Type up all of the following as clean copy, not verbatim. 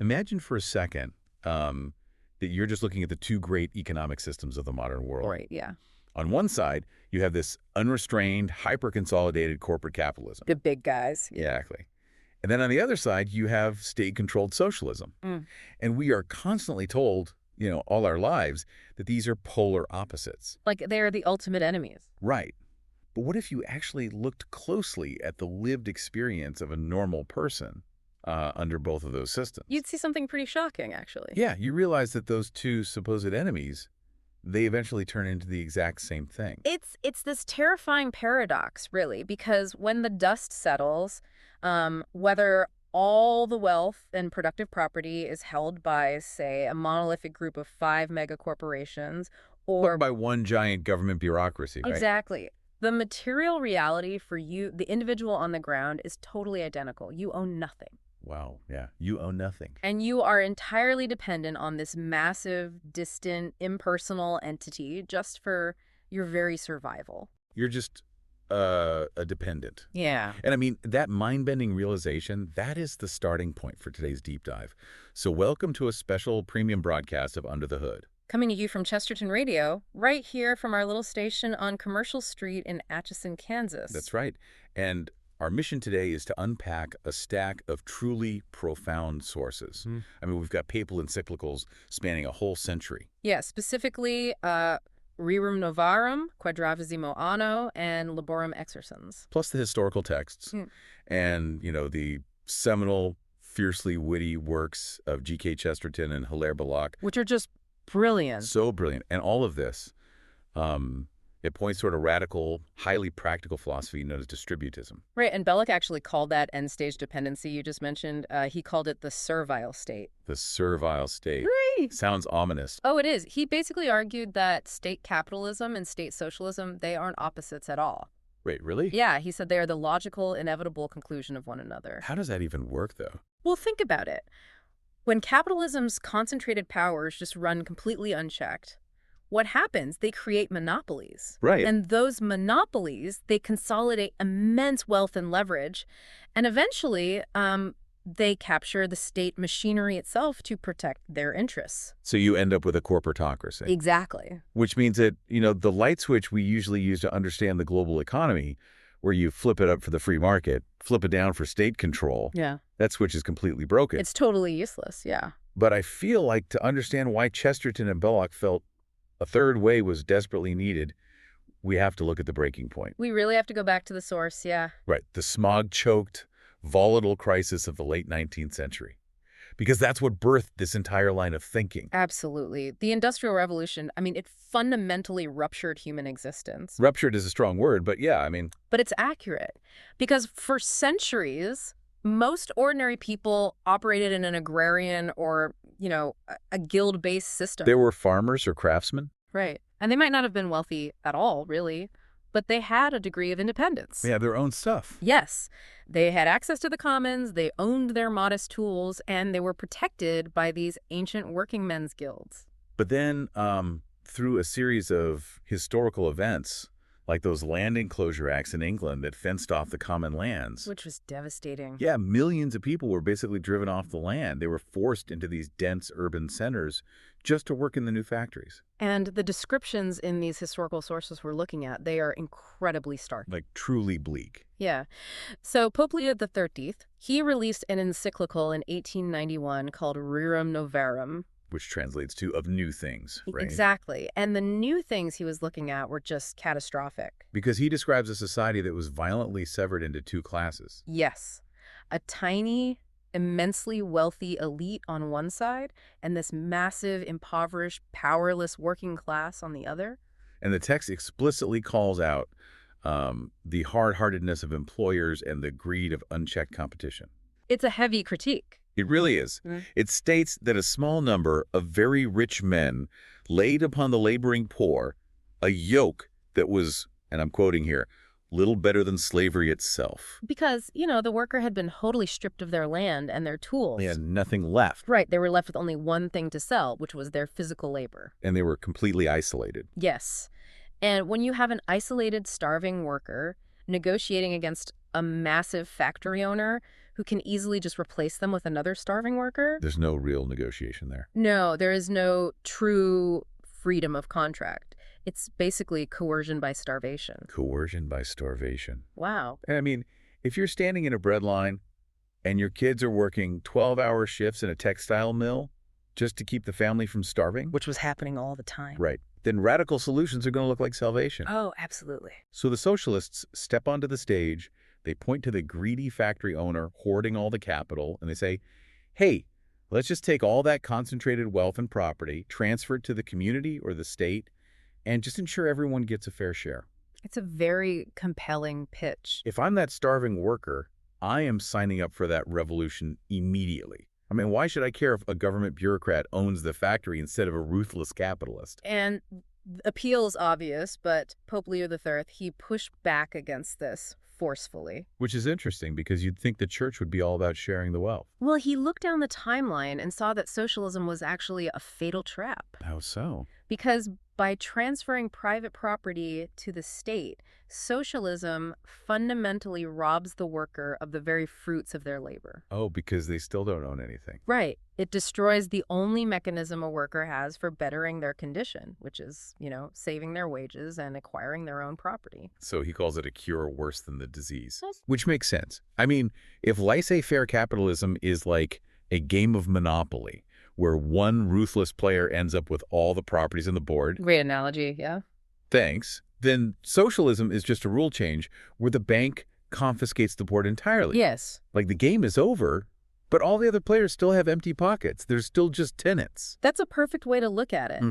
Imagine for a second that you're just looking at the two great economic systems of the modern world. Right, yeah. On one side, you have this unrestrained, hyper-consolidated corporate capitalism. The big guys. Exactly. And then on the other side, you have state-controlled socialism. And we are constantly told, all our lives, that these are polar opposites. Like they're the ultimate enemies. Right. But what if you actually looked closely at the lived experience of a normal person under both of those systems? You'd see something pretty shocking, actually. Yeah, you realize that those two supposed enemies, they eventually turn into the exact same thing. It's this terrifying paradox, really, because when the dust settles, whether all the wealth and productive property is held by, say, a monolithic group of 5 mega corporations or by one giant government bureaucracy, right? Exactly. The material reality for you, the individual on the ground, is totally identical. You own nothing. Wow, yeah. You own nothing. And you are entirely dependent on this massive, distant, impersonal entity just for your very survival. You're just a dependent. Yeah. And I mean, that mind-bending realization, that is the starting point for today's deep dive. So welcome to a special premium broadcast of Under the Hood. Coming to you from Chesterton Radio, right here from our little station on Commercial Street in Atchison, Kansas. That's right. And our mission today is to unpack a stack of truly profound sources. I mean, we've got papal encyclicals spanning a whole century. Yeah, specifically Rerum Novarum, Quadragesimo Anno, and Laborum Exercens. Plus the historical texts and, the seminal, fiercely witty works of G.K. Chesterton and Hilaire Belloc. Which are just brilliant. So brilliant. And all of this, it points toward a radical, highly practical philosophy known as Distributism. Right, and Belloc actually called that end-stage dependency you just mentioned, he called it the servile state. The servile state. Right. Sounds ominous. Oh, it is. He basically argued that state capitalism and state socialism, they aren't opposites at all. Wait, really? Yeah, he said they are the logical, inevitable conclusion of one another. How does that even work, though? Well, think about it. When capitalism's concentrated powers just run completely unchecked, what happens? They create monopolies. Right. And those monopolies, they consolidate immense wealth and leverage. And eventually, they capture the state machinery itself to protect their interests. So you end up with a corporatocracy. Exactly. Which means that, the light switch we usually use to understand the global economy, where you flip it up for the free market, flip it down for state control. Yeah. That switch is completely broken. It's totally useless, yeah. But I feel like to understand why Chesterton and Belloc felt a third way was desperately needed, we have to look at the breaking point. We really have to go back to the source, yeah. Right. The smog-choked, volatile crisis of the late 19th century. Because that's what birthed this entire line of thinking. Absolutely. The Industrial Revolution, it fundamentally ruptured human existence. Ruptured is a strong word, but yeah, But it's accurate. Because for centuries, most ordinary people operated in an agrarian or, a guild-based system. They were farmers or craftsmen. Right. And they might not have been wealthy at all, really, but they had a degree of independence. They had their own stuff. Yes. They had access to the commons, they owned their modest tools, and they were protected by these ancient working men's guilds. But then, through a series of historical events, like those land enclosure acts in England that fenced off the common lands. Which was devastating. Yeah, millions of people were basically driven off the land. They were forced into these dense urban centers just to work in the new factories. And the descriptions in these historical sources we're looking at, they are incredibly stark. Like truly bleak. Yeah. So Pope Leo XIII, he released an encyclical in 1891 called Rerum Novarum. Which translates to of new things, right? Exactly. And the new things he was looking at were just catastrophic. Because he describes a society that was violently severed into two classes. Yes. A tiny, immensely wealthy elite on one side, and this massive, impoverished, powerless working class on the other. And the text explicitly calls out the hard-heartedness of employers and the greed of unchecked competition. It's a heavy critique. It really is. It states that a small number of very rich men laid upon the laboring poor a yoke that was, and I'm quoting here, little better than slavery itself. Because, the worker had been totally stripped of their land and their tools. They had nothing left. Right. They were left with only one thing to sell, which was their physical labor. And they were completely isolated. Yes. And when you have an isolated, starving worker negotiating against a massive factory owner who can easily just replace them with another starving worker. There's no real negotiation there. No, there is no true freedom of contract. It's basically coercion by starvation. Coercion by starvation. Wow. I mean, if you're standing in a bread line and your kids are working 12-hour shifts in a textile mill just to keep the family from starving, Which was happening all the time. right, then radical solutions are going to look like salvation. Oh, absolutely. So the socialists step onto the stage, they point to the greedy factory owner hoarding all the capital, and they say, hey, let's just take all that concentrated wealth and property, transfer it to the community or the state, and just ensure everyone gets a fair share. It's a very compelling pitch. If I'm that starving worker, I am signing up for that revolution immediately. I mean, why should I care if a government bureaucrat owns the factory instead of a ruthless capitalist? And the appeal is obvious, but Pope Leo III, he pushed back against this forcefully. Which is interesting because you'd think the church would be all about sharing the wealth. Well, he looked down the timeline and saw that socialism was actually a fatal trap. How so? Because by transferring private property to the state, socialism fundamentally robs the worker of the very fruits of their labor. Oh, because they still don't own anything. Right. It destroys the only mechanism a worker has for bettering their condition, which is, saving their wages and acquiring their own property. So he calls it a cure worse than the disease. Which makes sense. I mean, if laissez-faire capitalism is like a game of Monopoly, where one ruthless player ends up with all the properties on the board. Great analogy, yeah. Thanks. Then socialism is just a rule change where the bank confiscates the board entirely. Yes. Like the game is over, but all the other players still have empty pockets. They're still just tenants. That's a perfect way to look at it.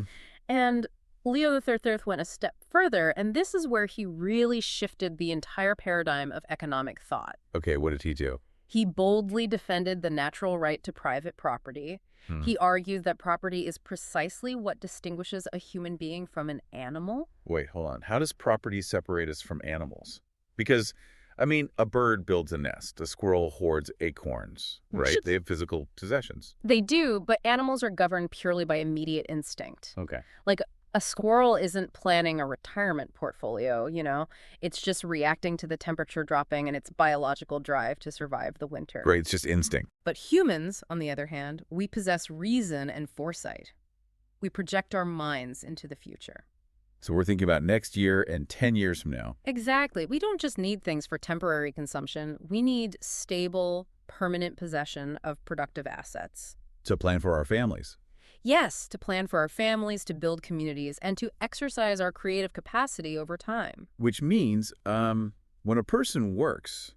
And Leo III went a step further, and this is where he really shifted the entire paradigm of economic thought. Okay, what did he do? He boldly defended the natural right to private property. He argued that property is precisely what distinguishes a human being from an animal. Wait, hold on. How does property separate us from animals? Because, I mean, a bird builds a nest. A squirrel hoards acorns, right? They have physical possessions. They do, but animals are governed purely by immediate instinct. Okay. Like, a squirrel isn't planning a retirement portfolio, It's just reacting to the temperature dropping and its biological drive to survive the winter. Right, it's just instinct. But humans, on the other hand, we possess reason and foresight. We project our minds into the future. So we're thinking about next year and 10 years from now. Exactly. We don't just need things for temporary consumption. We need stable, permanent possession of productive assets. To plan for our families. Yes, to plan for our families, to build communities, and to exercise our creative capacity over time. Which means when a person works,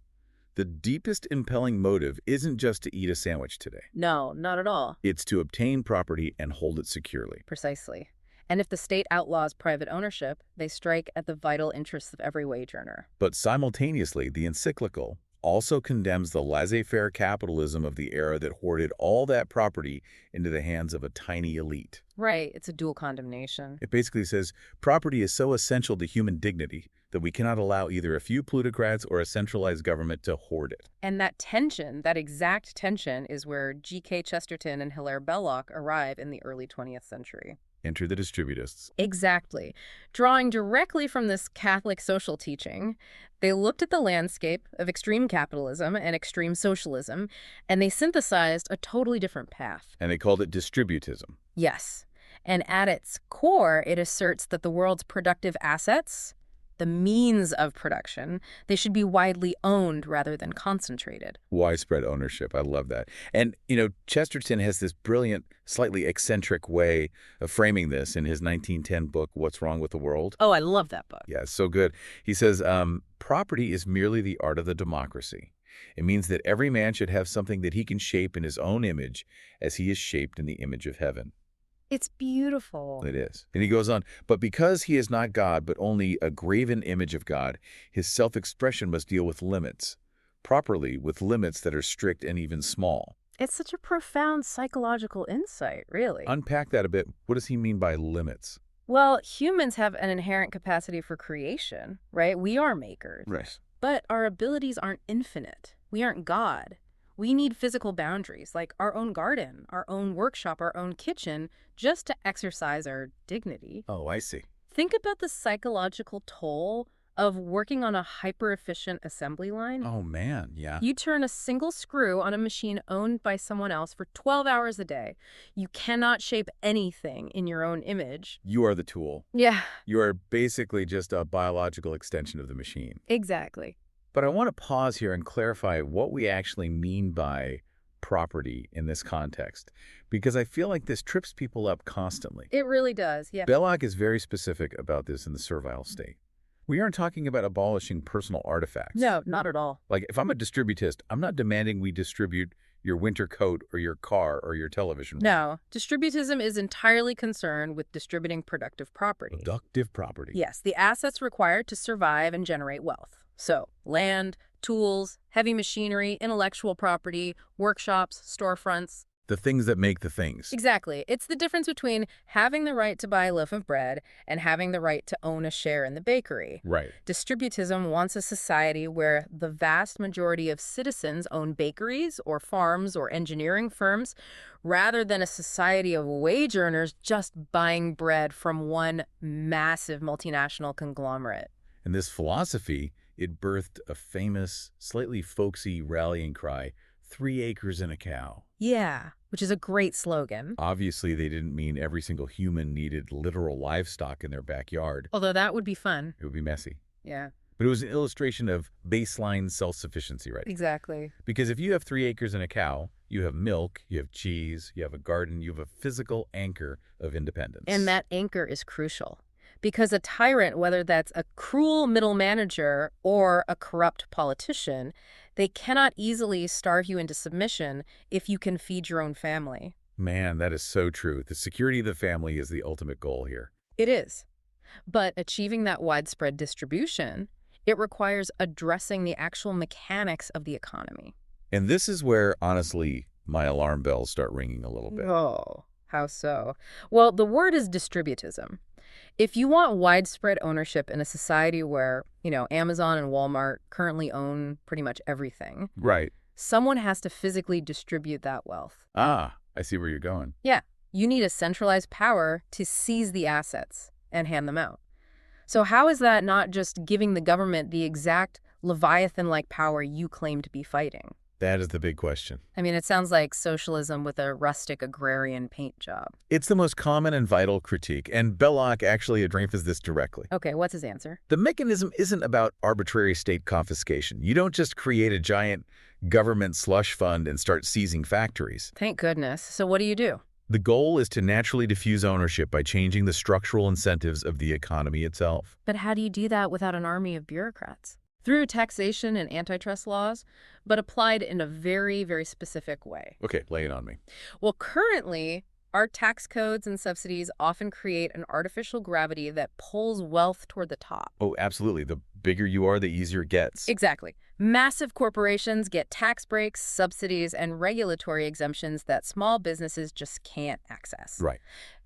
the deepest impelling motive isn't just to eat a sandwich today. No, not at all. It's to obtain property and hold it securely. Precisely. And if the state outlaws private ownership, they strike at the vital interests of every wage earner. But simultaneously, the encyclical also condemns the laissez-faire capitalism of the era that hoarded all that property into the hands of a tiny elite. Right. It's a dual condemnation. It basically says property is so essential to human dignity that we cannot allow either a few plutocrats or a centralized government to hoard it. And that tension, that exact tension, is where G.K. Chesterton and Hilaire Belloc arrive in the early 20th century. Enter the Distributists. Exactly. Drawing directly from this Catholic social teaching, they looked at the landscape of extreme capitalism and extreme socialism, and they synthesized a totally different path. And they called it Distributism. Yes. And at its core, it asserts that the world's productive assets, the means of production, they should be widely owned rather than concentrated. Widespread ownership. I love that. And, Chesterton has this brilliant, slightly eccentric way of framing this in his 1910 book, What's Wrong with the World? Oh, I love that book. Yeah, it's so good. He says, property is merely the art of the democracy. It means that every man should have something that he can shape in his own image as he is shaped in the image of heaven. It's beautiful. It is. And he goes on, but because he is not God, but only a graven image of God, his self-expression must deal with limits, properly with limits that are strict and even small. It's such a profound psychological insight, really. Unpack that a bit. What does he mean by limits? Well, humans have an inherent capacity for creation, right? We are makers. Right. But our abilities aren't infinite. We aren't God. We need physical boundaries, like our own garden, our own workshop, our own kitchen, just to exercise our dignity. Oh, I see. Think about the psychological toll of working on a hyper-efficient assembly line. Oh, man, yeah. You turn a single screw on a machine owned by someone else for 12 hours a day. You cannot shape anything in your own image. You are the tool. Yeah, You are basically just a biological extension of the machine. exactly. But I want to pause here and clarify what we actually mean by property in this context, because I feel like this trips people up constantly. It really does, yeah. Belloc is very specific about this in The Servile State. We aren't talking about abolishing personal artifacts. No, not at all. Like, if I'm a distributist, I'm not demanding we distribute your winter coat or your car or your television. No, distributism is entirely concerned with distributing productive property. Productive property. Yes, the assets required to survive and generate wealth. So, land, tools, heavy machinery, intellectual property, workshops, storefronts. The things that make the things. Exactly. It's the difference between having the right to buy a loaf of bread and having the right to own a share in the bakery. Right. Distributism wants a society where the vast majority of citizens own bakeries or farms or engineering firms, rather than a society of wage earners just buying bread from one massive multinational conglomerate. And this philosophy, it birthed a famous, slightly folksy rallying cry, 3 acres and a cow. Yeah, which is a great slogan. Obviously, they didn't mean every single human needed literal livestock in their backyard. Although that would be fun. It would be messy. Yeah, But it was an illustration of baseline self-sufficiency, right? exactly. Because if you have 3 acres and a cow, you have milk, you have cheese, you have a garden, you have a physical anchor of independence. And that anchor is crucial. Because a tyrant, whether that's a cruel middle manager or a corrupt politician, they cannot easily starve you into submission if you can feed your own family. Man, that is so true. The security of the family is the ultimate goal here. It is. But achieving that widespread distribution, it requires addressing the actual mechanics of the economy. And this is where, honestly, my alarm bells start ringing a little bit. Oh, how so? Well, the word is distributism. If you want widespread ownership in a society where, Amazon and Walmart currently own pretty much everything, Right. someone has to physically distribute that wealth. Ah, I see where you're going. Yeah, you need a centralized power to seize the assets and hand them out. So how is that not just giving the government the exact Leviathan-like power you claim to be fighting? That is the big question. I mean, it sounds like socialism with a rustic agrarian paint job. It's the most common and vital critique, and Belloc actually addresses this directly. Okay, what's his answer? The mechanism isn't about arbitrary state confiscation. You don't just create a giant government slush fund and start seizing factories. Thank goodness. So what do you do? The goal is to naturally diffuse ownership by changing the structural incentives of the economy itself. But how do you do that without an army of bureaucrats? Through taxation and antitrust laws, but applied in a very, very specific way. Okay, lay it on me. Well, currently, our tax codes and subsidies often create an artificial gravity that pulls wealth toward the top. Oh, absolutely. The bigger you are, the easier it gets. Exactly. Massive corporations get tax breaks, subsidies, and regulatory exemptions that small businesses just can't access. Right.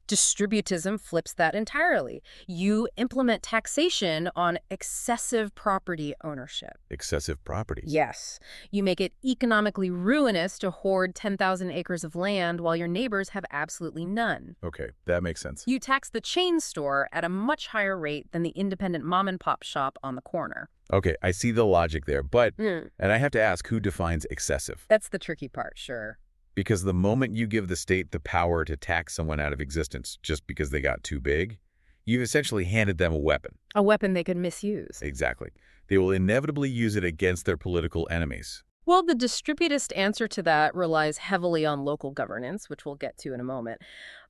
Distributism flips that entirely. You implement taxation on excessive property ownership. Excessive property. Yes. You make it economically ruinous to hoard 10,000 acres of land while your neighbors have absolutely none. Okay, that makes sense. You tax the chain store at a much higher rate than the independent mom-and-pop shop on the corner. Okay, I see the logic there, but, Mm. and I have to ask, who defines excessive? That's the tricky part, sure. Because the moment you give the state the power to tax someone out of existence just because they got too big, you've essentially handed them a weapon. A weapon they could misuse. Exactly. They will inevitably use it against their political enemies. Well, the distributist answer to that relies heavily on local governance, which we'll get to in a moment.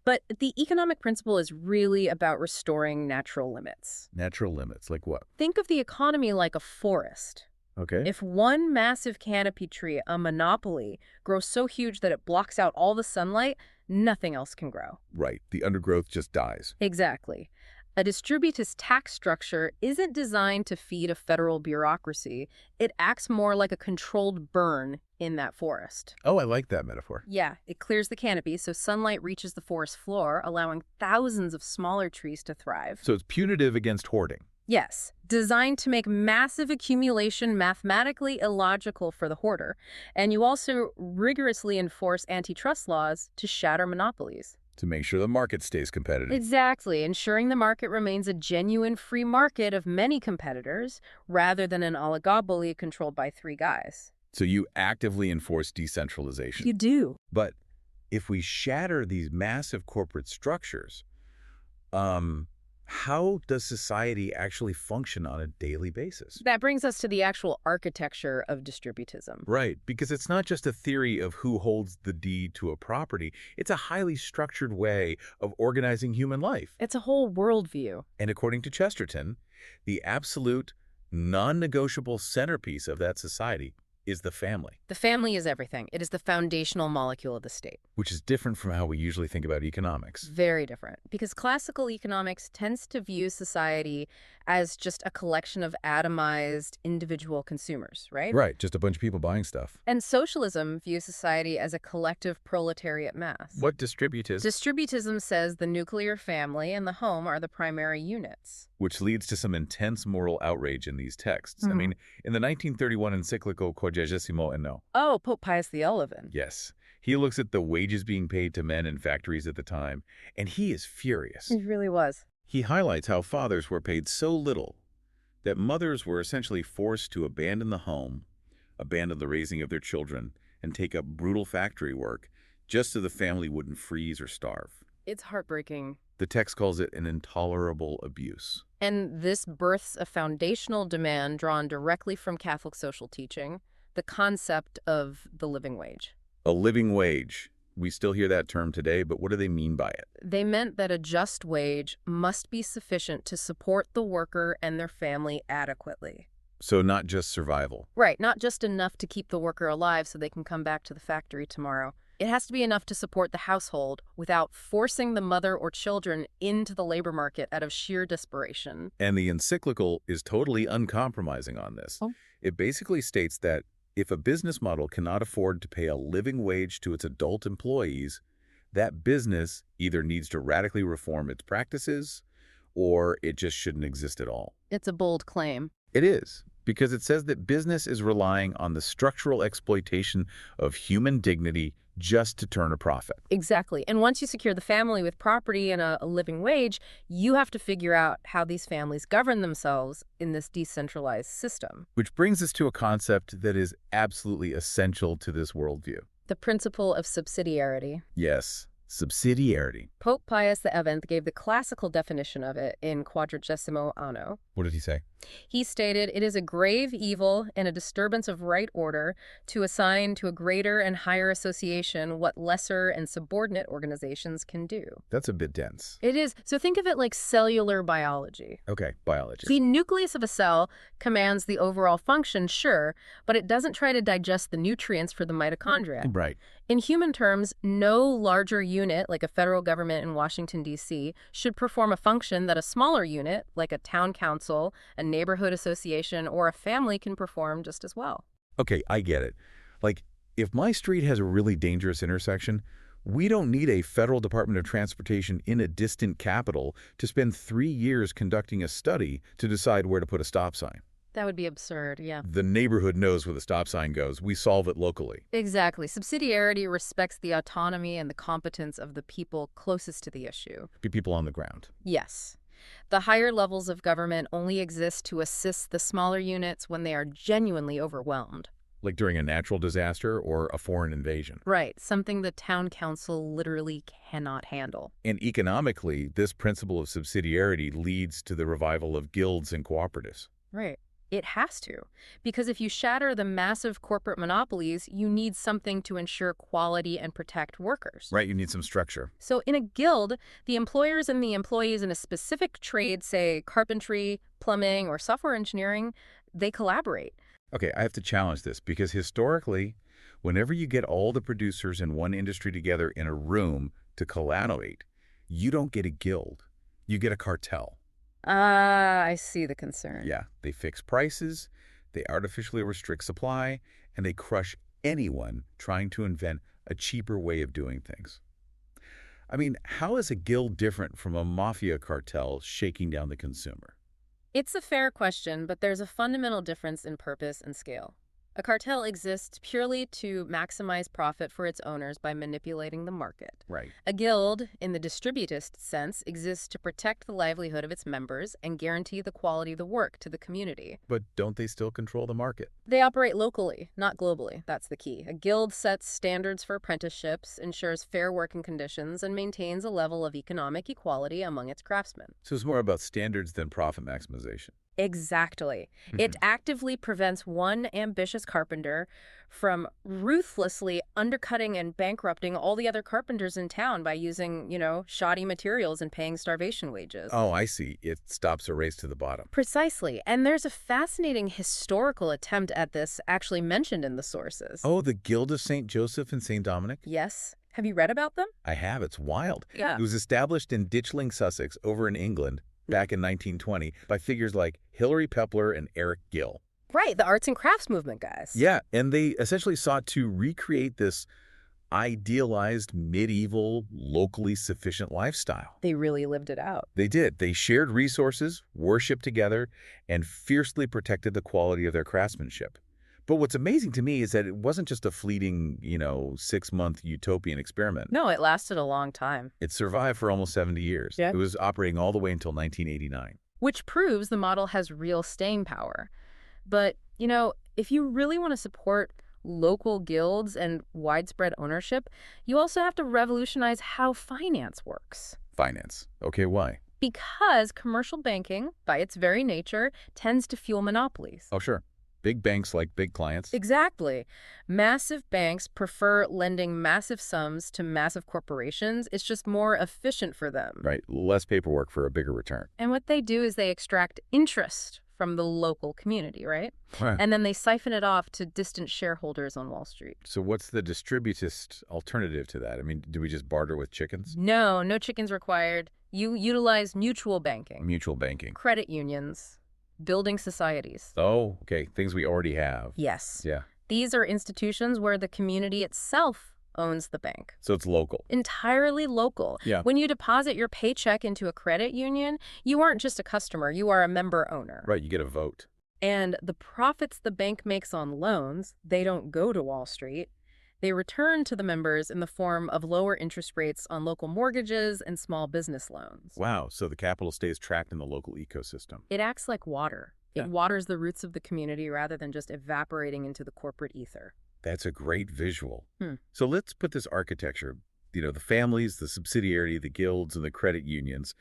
But the economic principle is really about restoring natural limits. Natural limits, like what? Think of the economy like a forest. Okay. If one massive canopy tree, a monopoly, grows so huge that it blocks out all the sunlight, nothing else can grow. Right. The undergrowth just dies. Exactly. A distributist tax structure isn't designed to feed a federal bureaucracy. It acts more like a controlled burn in that forest. Oh, I like that metaphor. Yeah, it clears the canopy so sunlight reaches the forest floor, allowing thousands of smaller trees to thrive. So it's punitive against hoarding. Yes, designed to make massive accumulation mathematically illogical for the hoarder. And you also rigorously enforce antitrust laws to shatter monopolies. To make sure the market stays competitive. Exactly, ensuring the market remains a genuine free market of many competitors rather than an oligopoly controlled by three guys. So you actively enforce decentralization. You do. But if we shatter these massive corporate structures, how does society actually function on a daily basis? That brings us to the actual architecture of distributism. Right, because it's not just a theory of who holds the deed to a property. It's a highly structured way of organizing human life. It's a whole worldview. And according to Chesterton, the absolute, non-negotiable centerpiece of that society is the family. The family is everything. It is the foundational molecule of the state. Which is different from how we usually think about economics. Very different. Because classical economics tends to view society as just a collection of atomized individual consumers, right? Right, just a bunch of people buying stuff. And socialism views society as a collective proletariat mass. What distributism? Distributism says the nuclear family and the home are the primary units. Which leads to some intense moral outrage in these texts. I mean, in the 1931 encyclical Quadragesimo Anno. Oh, Pope Pius XI. Yes. He looks at the wages being paid to men in factories at the time, and he is furious. It really was. He highlights how fathers were paid so little that mothers were essentially forced to abandon the home, abandon the raising of their children, and take up brutal factory work just so the family wouldn't freeze or starve. It's heartbreaking. The text calls it an intolerable abuse. And this births a foundational demand drawn directly from Catholic social teaching, the concept of the living wage. A living wage. We still hear that term today, but what do they mean by it? They meant that a just wage must be sufficient to support the worker and their family adequately. So not just survival. Right, not just enough to keep the worker alive so they can come back to the factory tomorrow. It has to be enough to support the household without forcing the mother or children into the labor market out of sheer desperation. And the encyclical is totally uncompromising on this. Oh. It basically states that if a business model cannot afford to pay a living wage to its adult employees, that business either needs to radically reform its practices or it just shouldn't exist at all. It's a bold claim. It is, because it says that business is relying on the structural exploitation of human dignity just to turn a profit. Exactly. And once you secure the family with property and a living wage, you have to figure out how these families govern themselves in this decentralized system. Which brings us to a concept that is absolutely essential to this worldview. The principle of subsidiarity. Yes, subsidiarity. Pope Pius XI gave the classical definition of it in Quadragesimo Anno. What did he say? He stated, "It is a grave evil and a disturbance of right order to assign to a greater and higher association what lesser and subordinate organizations can do." That's a bit dense. It is. So think of it like cellular biology. Okay, biology. The nucleus of a cell commands the overall function, sure, but it doesn't try to digest the nutrients for the mitochondria. Right. In human terms, no larger unit, like a federal government in Washington, D.C., should perform a function that a smaller unit, like a town council, a neighborhood association, or a family can perform just as well. Okay, I get it. Like, if my street has a really dangerous intersection, we don't need a federal Department of Transportation in a distant capital to spend 3 years conducting a study to decide where to put a stop sign. That would be absurd, yeah. The neighborhood knows where the stop sign goes. We solve it locally. Exactly. Subsidiarity respects the autonomy and the competence of the people closest to the issue. People on the ground. Yes. The higher levels of government only exist to assist the smaller units when they are genuinely overwhelmed. Like during a natural disaster or a foreign invasion. Right, something the town council literally cannot handle. And economically, this principle of subsidiarity leads to the revival of guilds and cooperatives. Right. It has to. Because if you shatter the massive corporate monopolies, you need something to ensure quality and protect workers. Right, you need some structure. So in a guild, the employers and the employees in a specific trade, say carpentry, plumbing, or software engineering, they collaborate. Okay, I have to challenge this because historically, whenever you get all the producers in one industry together in a room to collaborate, you don't get a guild. You get a cartel. I see the concern. Yeah, they fix prices, they artificially restrict supply, and they crush anyone trying to invent a cheaper way of doing things. I mean, how is a guild different from a mafia cartel shaking down the consumer? It's a fair question, but there's a fundamental difference in purpose and scale. A cartel exists purely to maximize profit for its owners by manipulating the market. Right. A guild, in the distributist sense, exists to protect the livelihood of its members and guarantee the quality of the work to the community. But don't they still control the market? They operate locally, not globally. That's the key. A guild sets standards for apprenticeships, ensures fair working conditions, and maintains a level of economic equality among its craftsmen. So it's more about standards than profit maximization. Exactly. It actively prevents one ambitious carpenter from ruthlessly undercutting and bankrupting all the other carpenters in town by using, shoddy materials and paying starvation wages. Oh, I see. It stops a race to the bottom. Precisely. And there's a fascinating historical attempt at this actually mentioned in the sources. Oh, the Guild of St. Joseph and St. Dominic? Yes. Have you read about them? I have. It's wild. Yeah. It was established in Ditchling, Sussex, over in England, back in 1920, by figures like Hilary Pepler and Eric Gill. Right, the arts and crafts movement guys. Yeah, and they essentially sought to recreate this idealized, medieval, locally sufficient lifestyle. They really lived it out. They did. They shared resources, worshiped together, and fiercely protected the quality of their craftsmanship. But what's amazing to me is that it wasn't just a fleeting, 6-month utopian experiment. No, it lasted a long time. It survived for almost 70 years. Yeah. It was operating all the way until 1989. Which proves the model has real staying power. But, if you really want to support local guilds and widespread ownership, you also have to revolutionize how finance works. Finance. Okay, why? Because commercial banking, by its very nature, tends to fuel monopolies. Oh, sure. Big banks like big clients. Exactly. Massive banks prefer lending massive sums to massive corporations. It's just more efficient for them. Right. Less paperwork for a bigger return. And what they do is they extract interest from the local community, right? Right. And then they siphon it off to distant shareholders on Wall Street. So what's the distributist alternative to that? I mean, do we just barter with chickens? No chickens required. You utilize mutual banking, Mutual banking. credit unions, building societies. Oh, okay. Things we already have. Yes. Yeah. These are institutions where the community itself owns the bank. So it's local. Entirely local. Yeah. When you deposit your paycheck into a credit union, you aren't just a customer, you are a member owner. Right. You get a vote. And the profits the bank makes on loans, they don't go to Wall Street. They return to the members in the form of lower interest rates on local mortgages and small business loans. Wow. So the capital stays tracked in the local ecosystem. It acts like water. It Yeah. waters the roots of the community rather than just evaporating into the corporate ether. That's a great visual. Hmm. So let's put this architecture, the families, the subsidiarity, the guilds, and the credit unions,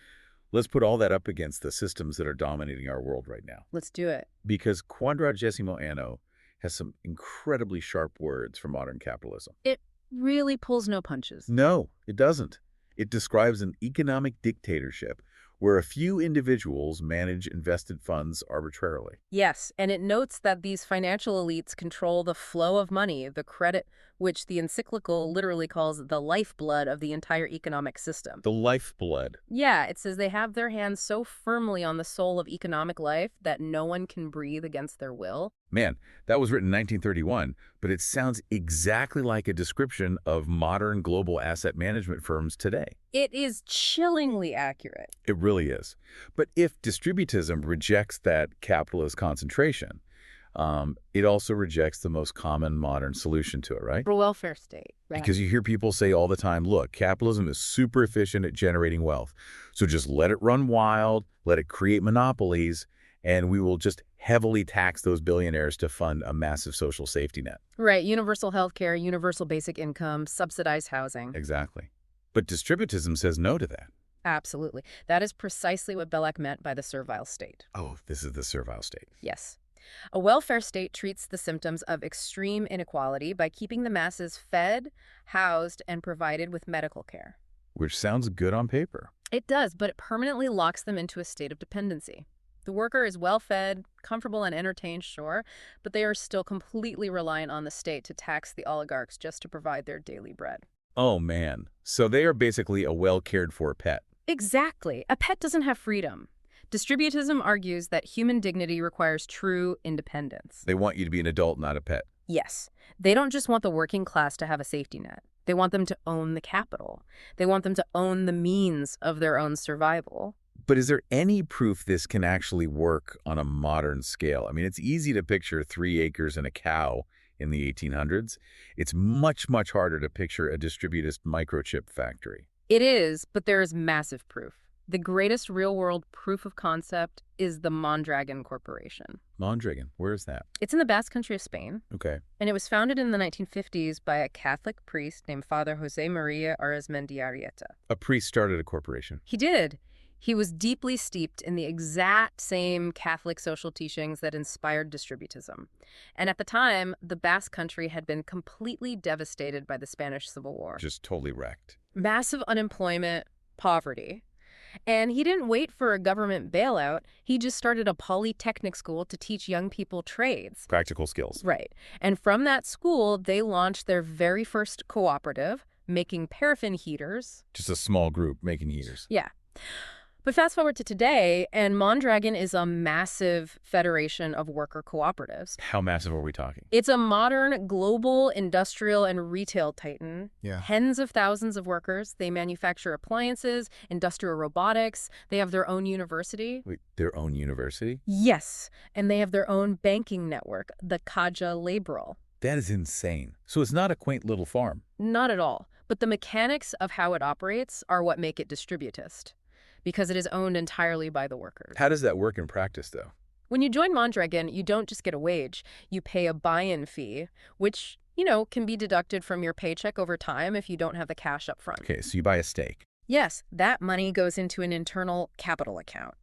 let's put all that up against the systems that are dominating our world right now. Let's do it. Because Quadragesimo Anno has some incredibly sharp words for modern capitalism. It really pulls no punches. No, it doesn't. It describes an economic dictatorship where a few individuals manage invested funds arbitrarily. Yes, and it notes that these financial elites control the flow of money, the credit, which the encyclical literally calls the lifeblood of the entire economic system. The lifeblood. Yeah, it says they have their hands so firmly on the soul of economic life that no one can breathe against their will. Man, that was written in 1931, but it sounds exactly like a description of modern global asset management firms today. It is chillingly accurate. It really is. But if distributism rejects that capitalist concentration, it also rejects the most common modern solution to it, right? For welfare state. Right. Because you hear people say all the time, look, capitalism is super efficient at generating wealth. So just let it run wild, let it create monopolies, and we will just heavily tax those billionaires to fund a massive social safety net. Right, universal health care, universal basic income, subsidized housing. Exactly. But distributism says no to that. Absolutely. That is precisely what Belloc meant by the servile state. Oh, this is the servile state. Yes. A welfare state treats the symptoms of extreme inequality by keeping the masses fed, housed, and provided with medical care. Which sounds good on paper. It does, but it permanently locks them into a state of dependency. The worker is well-fed, comfortable, and entertained, sure, but they are still completely reliant on the state to tax the oligarchs just to provide their daily bread. Oh, man. So they are basically a well-cared-for pet. Exactly. A pet doesn't have freedom. Distributism argues that human dignity requires true independence. They want you to be an adult, not a pet. Yes. They don't just want the working class to have a safety net. They want them to own the capital. They want them to own the means of their own survival. But is there any proof this can actually work on a modern scale? I mean, it's easy to picture 3 acres and a cow in the 1800s. It's much, much harder to picture a distributist microchip factory. It is, but there is massive proof. The greatest real-world proof of concept is the Mondragon Corporation. Mondragon, where is that? It's in the Basque Country of Spain, Okay. and it was founded in the 1950s by a Catholic priest named Father José María Arizmendiarrieta. A priest started a corporation. He did. He was deeply steeped in the exact same Catholic social teachings that inspired distributism. And at the time, the Basque Country had been completely devastated by the Spanish Civil War. Just totally wrecked. Massive unemployment, poverty. And he didn't wait for a government bailout. He just started a polytechnic school to teach young people trades. Practical skills. Right. And from that school, they launched their very first cooperative, making paraffin heaters. Just a small group making heaters. Yeah. But fast forward to today, and Mondragon is a massive federation of worker cooperatives. How massive are we talking? It's a modern, global, industrial, and retail titan. Yeah. Tens of thousands of workers. They manufacture appliances, industrial robotics. They have their own university. Wait, their own university? Yes, and they have their own banking network, the Caja Laboral. That is insane. So it's not a quaint little farm. Not at all. But the mechanics of how it operates are what make it distributist, because it is owned entirely by the workers. How does that work in practice, though? When you join Mondragon, you don't just get a wage. You pay a buy-in fee, which, can be deducted from your paycheck over time if you don't have the cash up front. Okay, so you buy a stake. Yes, that money goes into an internal capital account.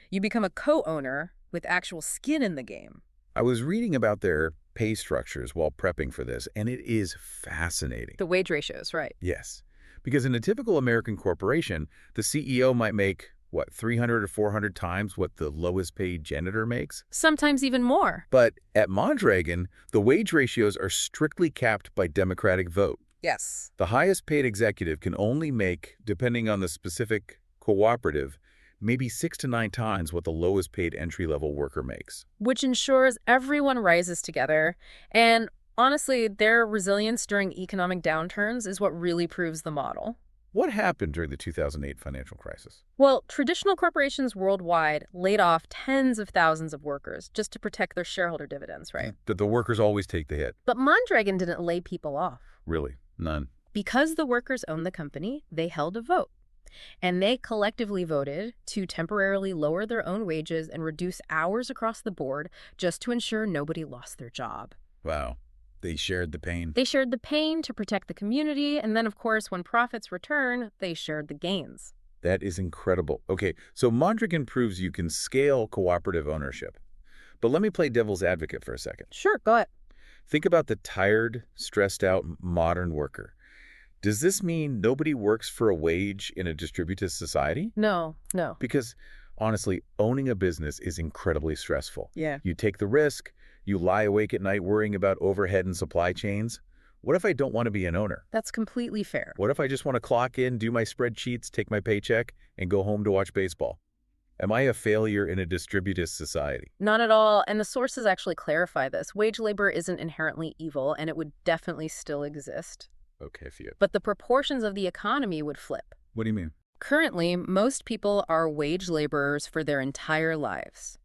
You become a co-owner with actual skin in the game. I was reading about their pay structures while prepping for this, and it is fascinating. The wage ratios, right. Yes. Because in a typical American corporation, the CEO might make, 300 or 400 times what the lowest paid janitor makes? Sometimes even more. But at Mondragon, the wage ratios are strictly capped by democratic vote. Yes. The highest paid executive can only make, depending on the specific cooperative, maybe 6 to 9 times what the lowest paid entry-level worker makes. Which ensures everyone rises together. And honestly, their resilience during economic downturns is what really proves the model. What happened during the 2008 financial crisis? Well, traditional corporations worldwide laid off tens of thousands of workers just to protect their shareholder dividends, right? Did the workers always take the hit? But Mondragon didn't lay people off. Really? None. Because the workers owned the company, they held a vote. And they collectively voted to temporarily lower their own wages and reduce hours across the board just to ensure nobody lost their job. Wow. They shared the pain. They shared the pain to protect the community, and then, of course, when profits return, they shared the gains. That is incredible. Okay, so Mondragon proves you can scale cooperative ownership. But let me play devil's advocate for a second. Sure, go ahead. Think about the tired, stressed-out modern worker. Does this mean nobody works for a wage in a distributist society? No. Because, honestly, owning a business is incredibly stressful. Yeah. You take the risk. You lie awake at night worrying about overhead and supply chains. What if I don't want to be an owner? That's completely fair. What if I just want to clock in, do my spreadsheets, take my paycheck, and go home to watch baseball? Am I a failure in a distributist society? Not at all, and the sources actually clarify this. Wage labor isn't inherently evil, and it would definitely still exist. Okay, Fiat. But the proportions of the economy would flip. What do you mean? Currently, most people are wage laborers for their entire lives.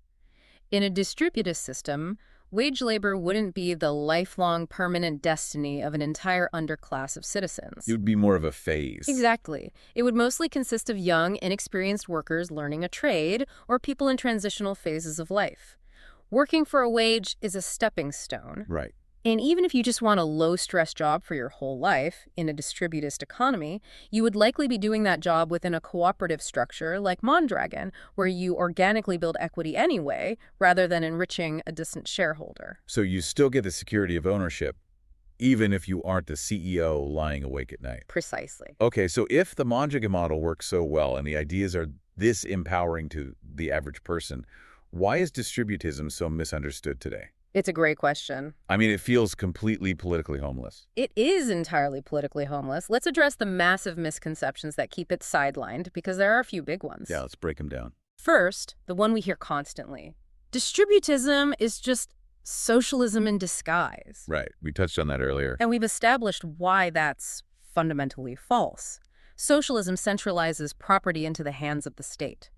In a distributist system, wage labor wouldn't be the lifelong permanent destiny of an entire underclass of citizens. It would be more of a phase. Exactly. It would mostly consist of young, inexperienced workers learning a trade or people in transitional phases of life. Working for a wage is a stepping stone. Right. And even if you just want a low-stress job for your whole life in a distributist economy, you would likely be doing that job within a cooperative structure like Mondragon, where you organically build equity anyway, rather than enriching a distant shareholder. So you still get the security of ownership, even if you aren't the CEO lying awake at night. Precisely. Okay, so if the Mondragon model works so well and the ideas are this empowering to the average person, why is distributism so misunderstood today? It's a great question. I mean, it feels completely politically homeless. It is entirely politically homeless. Let's address the massive misconceptions that keep it sidelined, because there are a few big ones. Yeah, let's break them down. First, the one we hear constantly. Distributism is just socialism in disguise. Right. We touched on that earlier. And we've established why that's fundamentally false. Socialism centralizes property into the hands of the state.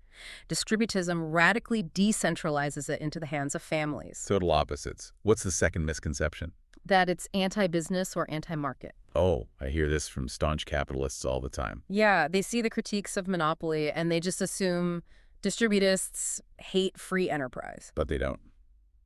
Distributism radically decentralizes it into the hands of families. Total opposites. What's the second misconception? That it's anti-business or anti-market. Oh, I hear this from staunch capitalists all the time. Yeah, they see the critiques of monopoly and they just assume distributists hate free enterprise. But they don't.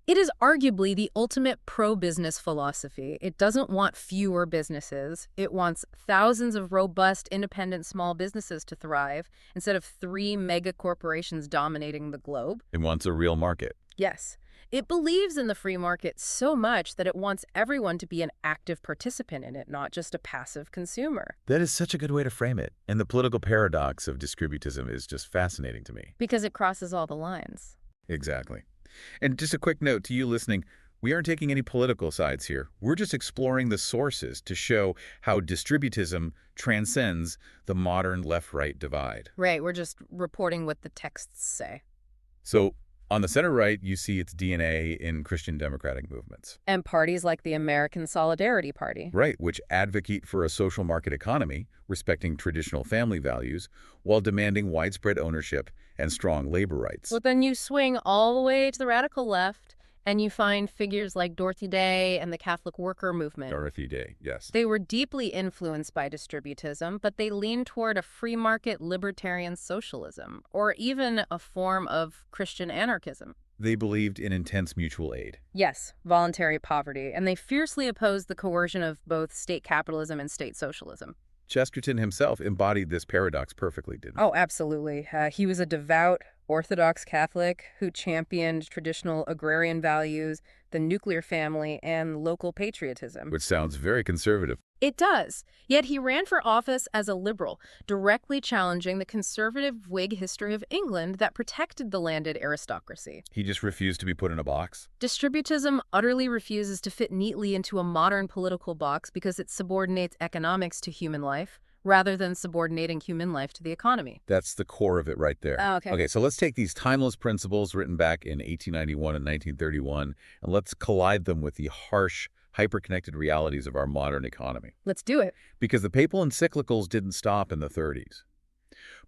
It is arguably the ultimate pro-business philosophy. It doesn't want fewer businesses. It wants thousands of robust, independent small businesses to thrive instead of 3 mega corporations dominating the globe. It wants a real market. Yes. It believes in the free market so much that it wants everyone to be an active participant in it, not just a passive consumer. That is such a good way to frame it. And the political paradox of distributism is just fascinating to me. Because it crosses all the lines. Exactly. And just a quick note to you listening, we aren't taking any political sides here. We're just exploring the sources to show how distributism transcends the modern left-right divide. Right, we're just reporting what the texts say. So on the center-right, you see its DNA in Christian democratic movements. And parties like the American Solidarity Party. Right, which advocate for a social market economy, respecting traditional family values, while demanding widespread ownership and strong labor rights. But then you swing all the way to the radical left, and you find figures like Dorothy Day and the Catholic worker movement. Dorothy Day, yes. They were deeply influenced by distributism, but they leaned toward a free market libertarian socialism, or even a form of Christian anarchism. They believed in intense mutual aid. Yes, voluntary poverty, and they fiercely opposed the coercion of both state capitalism and state socialism. Chesterton himself embodied this paradox perfectly, didn't he? Oh, absolutely. He was a devout Orthodox Catholic who championed traditional agrarian values, the nuclear family, and local patriotism. Which sounds very conservative. It does. Yet he ran for office as a liberal, directly challenging the conservative Whig history of England that protected the landed aristocracy. He just refused to be put in a box? Distributism utterly refuses to fit neatly into a modern political box because it subordinates economics to human life, rather than subordinating human life to the economy. That's the core of it right there. Oh, okay. Okay, so let's take these timeless principles written back in 1891 and 1931, and let's collide them with the harsh, hyper-connected realities of our modern economy. Let's do it. Because the papal encyclicals didn't stop in the 30s.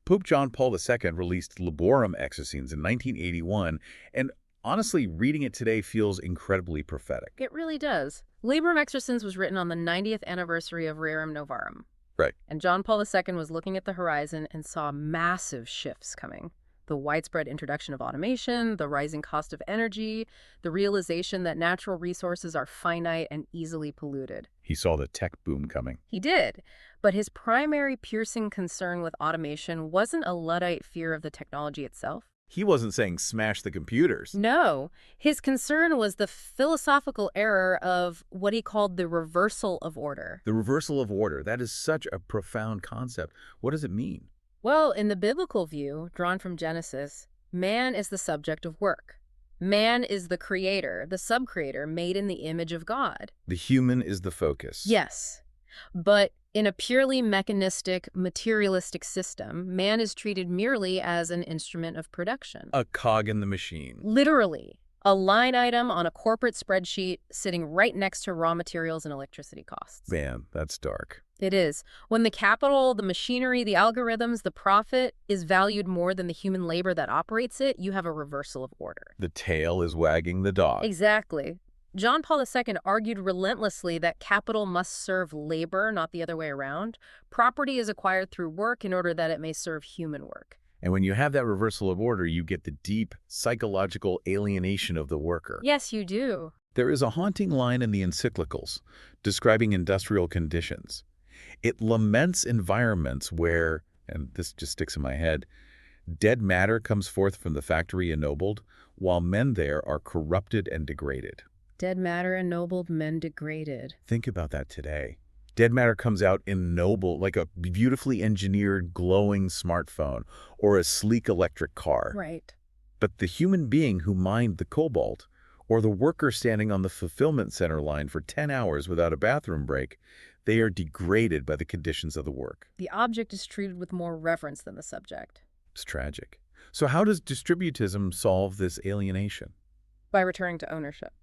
Pope John Paul II released Laborum Exercens in 1981, and honestly, reading it today feels incredibly prophetic. It really does. Laborum Exercens was written on the 90th anniversary of Rerum Novarum. Right. And John Paul II was looking at the horizon and saw massive shifts coming. The widespread introduction of automation, the rising cost of energy, the realization that natural resources are finite and easily polluted. He saw the tech boom coming. He did. But his primary piercing concern with automation wasn't a Luddite fear of the technology itself. He wasn't saying smash the computers. No. His concern was the philosophical error of what he called the reversal of order. The reversal of order. That is such a profound concept. What does it mean? Well, in the biblical view, drawn from Genesis, man is the subject of work. Man is the creator, the sub-creator, made in the image of God. The human is the focus. Yes. But in a purely mechanistic, materialistic system, man is treated merely as an instrument of production. A cog in the machine. Literally. A line item on a corporate spreadsheet sitting right next to raw materials and electricity costs. Man, that's dark. It is. When the capital, the machinery, the algorithms, the profit is valued more than the human labor that operates it, you have a reversal of order. The tail is wagging the dog. Exactly. John Paul II argued relentlessly that capital must serve labor, not the other way around. Property is acquired through work in order that it may serve human work. And when you have that reversal of order, you get the deep psychological alienation of the worker. Yes, you do. There is a haunting line in the encyclicals describing industrial conditions. It laments environments where, and this just sticks in my head, dead matter comes forth from the factory ennobled, while men there are corrupted and degraded. Dead matter ennobled, men degraded. Think about that today. Dead matter comes out ennobled, like a beautifully engineered, glowing smartphone or a sleek electric car. Right. But the human being who mined the cobalt, or the worker standing on the fulfillment center line for 10 hours without a bathroom break, they are degraded by the conditions of the work. The object is treated with more reverence than the subject. It's tragic. So how does distributism solve this alienation? By returning to ownership.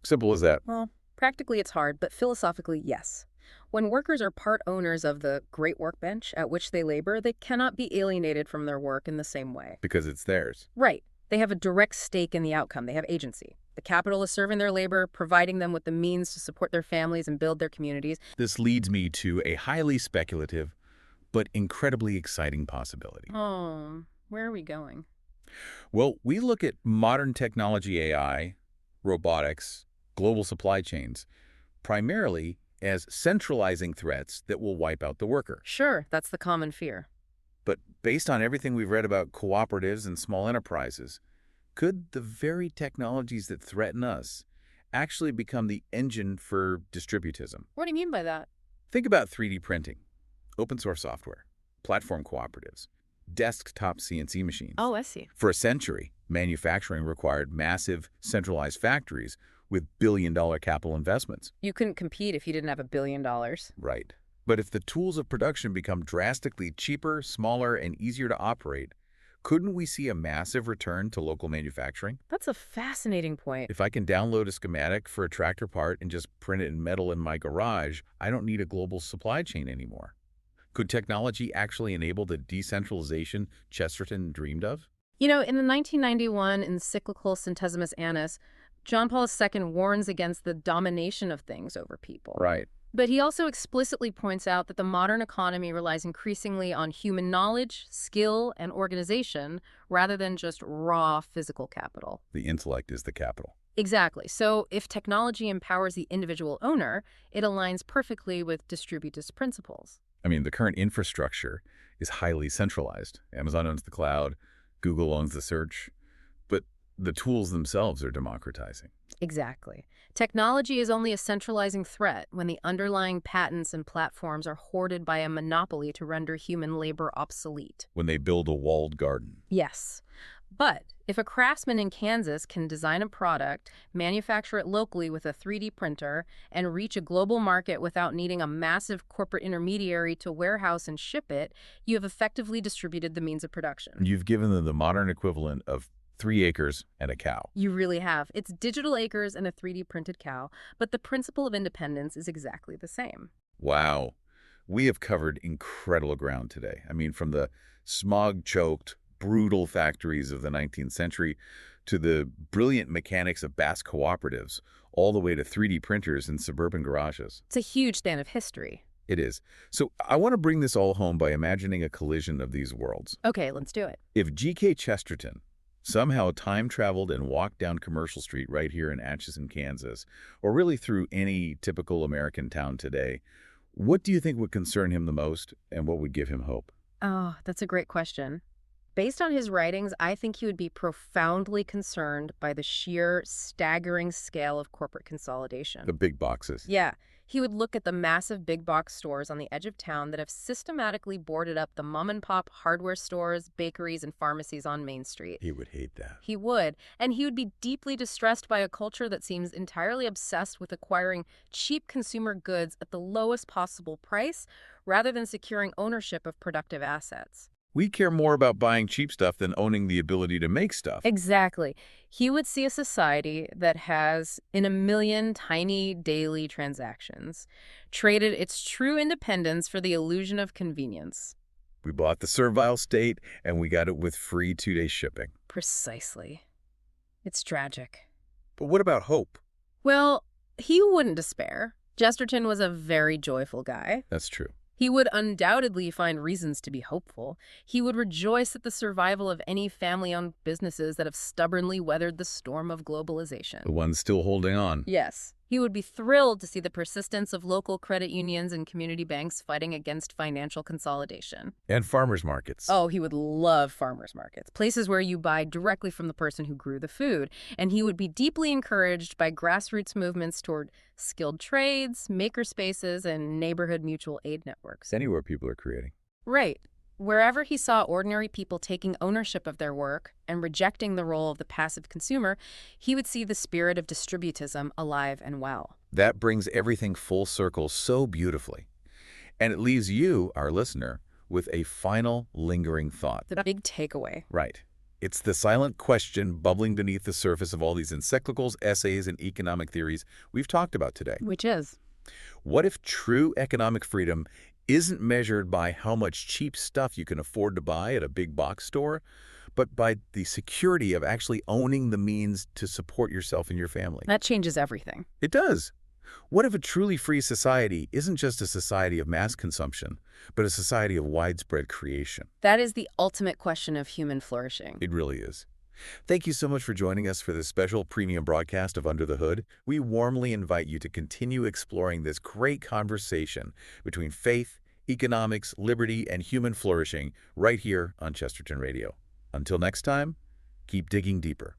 Simple as that. Well, practically it's hard, but philosophically, yes. When workers are part owners of the great workbench at which they labor, they cannot be alienated from their work in the same way. Because it's theirs. Right. They have a direct stake in the outcome. They have agency. The capital is serving their labor, providing them with the means to support their families and build their communities. This leads me to a highly speculative but incredibly exciting possibility. Oh, where are we going? Well, we look at modern technology, AI, robotics, global supply chains, primarily as centralizing threats that will wipe out the worker. Sure, that's the common fear. But based on everything we've read about cooperatives and small enterprises, could the very technologies that threaten us actually become the engine for distributism? What do you mean by that? Think about 3D printing, open source software, platform cooperatives, desktop CNC machines. Oh, I see. For a century, manufacturing required massive, centralized factories with billion-dollar capital investments. You couldn't compete if you didn't have $1 billion. Right. But if the tools of production become drastically cheaper, smaller, and easier to operate, couldn't we see a massive return to local manufacturing? That's a fascinating point. If I can download a schematic for a tractor part and just print it in metal in my garage, I don't need a global supply chain anymore. Could technology actually enable the decentralization Chesterton dreamed of? You know, in the 1991 encyclical Centesimus Annus, John Paul II warns against the domination of things over people. Right. But he also explicitly points out that the modern economy relies increasingly on human knowledge, skill, and organization rather than just raw physical capital. The intellect is the capital. Exactly. So if technology empowers the individual owner, it aligns perfectly with distributist principles. I mean, the current infrastructure is highly centralized. Amazon owns the cloud, Google owns the search, but the tools themselves are democratizing. Exactly. Technology is only a centralizing threat when the underlying patents and platforms are hoarded by a monopoly to render human labor obsolete. When they build a walled garden. Yes. But if a craftsman in Kansas can design a product, manufacture it locally with a 3D printer, and reach a global market without needing a massive corporate intermediary to warehouse and ship it, you have effectively distributed the means of production. You've given them the modern equivalent of 3 acres and a cow. You really have. It's digital acres and a 3D printed cow, but the principle of independence is exactly the same. Wow. We have covered incredible ground today. I mean, from the smog-choked, brutal factories of the 19th century to the brilliant mechanics of Basque cooperatives, all the way to 3D printers in suburban garages. It's a huge span of history. It is. So I want to bring this all home by imagining a collision of these worlds. Okay, let's do it. If G.K. Chesterton somehow time-traveled and walked down Commercial Street right here in Atchison, Kansas, or really through any typical American town today, what do you think would concern him the most and what would give him hope? Oh, that's a great question. Based on his writings, I think he would be profoundly concerned by the sheer, staggering scale of corporate consolidation. The big boxes. Yeah. He would look at the massive big box stores on the edge of town that have systematically boarded up the mom-and-pop hardware stores, bakeries, and pharmacies on Main Street. He would hate that. He would. And he would be deeply distressed by a culture that seems entirely obsessed with acquiring cheap consumer goods at the lowest possible price rather than securing ownership of productive assets. We care more about buying cheap stuff than owning the ability to make stuff. Exactly. He would see a society that has, in a million tiny daily transactions, traded its true independence for the illusion of convenience. We bought the servile state, and we got it with free 2-day shipping. Precisely. It's tragic. But what about hope? Well, he wouldn't despair. Chesterton was a very joyful guy. That's true. He would undoubtedly find reasons to be hopeful. He would rejoice at the survival of any family-owned businesses that have stubbornly weathered the storm of globalization. The ones still holding on. Yes. He would be thrilled to see the persistence of local credit unions and community banks fighting against financial consolidation. And farmers markets. Oh, he would love farmers markets, places where you buy directly from the person who grew the food. And he would be deeply encouraged by grassroots movements toward skilled trades, maker spaces, and neighborhood mutual aid networks. Anywhere people are creating. Right. Wherever he saw ordinary people taking ownership of their work and rejecting the role of the passive consumer, he would see the spirit of distributism alive and well. That brings everything full circle so beautifully. And it leaves you, our listener, with a final lingering thought. The big takeaway. Right. It's the silent question bubbling beneath the surface of all these encyclicals, essays, and economic theories we've talked about today. Which is? What if true economic freedom isn't measured by how much cheap stuff you can afford to buy at a big box store, but by the security of actually owning the means to support yourself and your family? That changes everything. It does. What if a truly free society isn't just a society of mass consumption, but a society of widespread creation? That is the ultimate question of human flourishing. It really is. Thank you so much for joining us for this special premium broadcast of Under the Hood. We warmly invite you to continue exploring this great conversation between faith, economics, liberty, and human flourishing right here on Chesterton Radio. Until next time, keep digging deeper.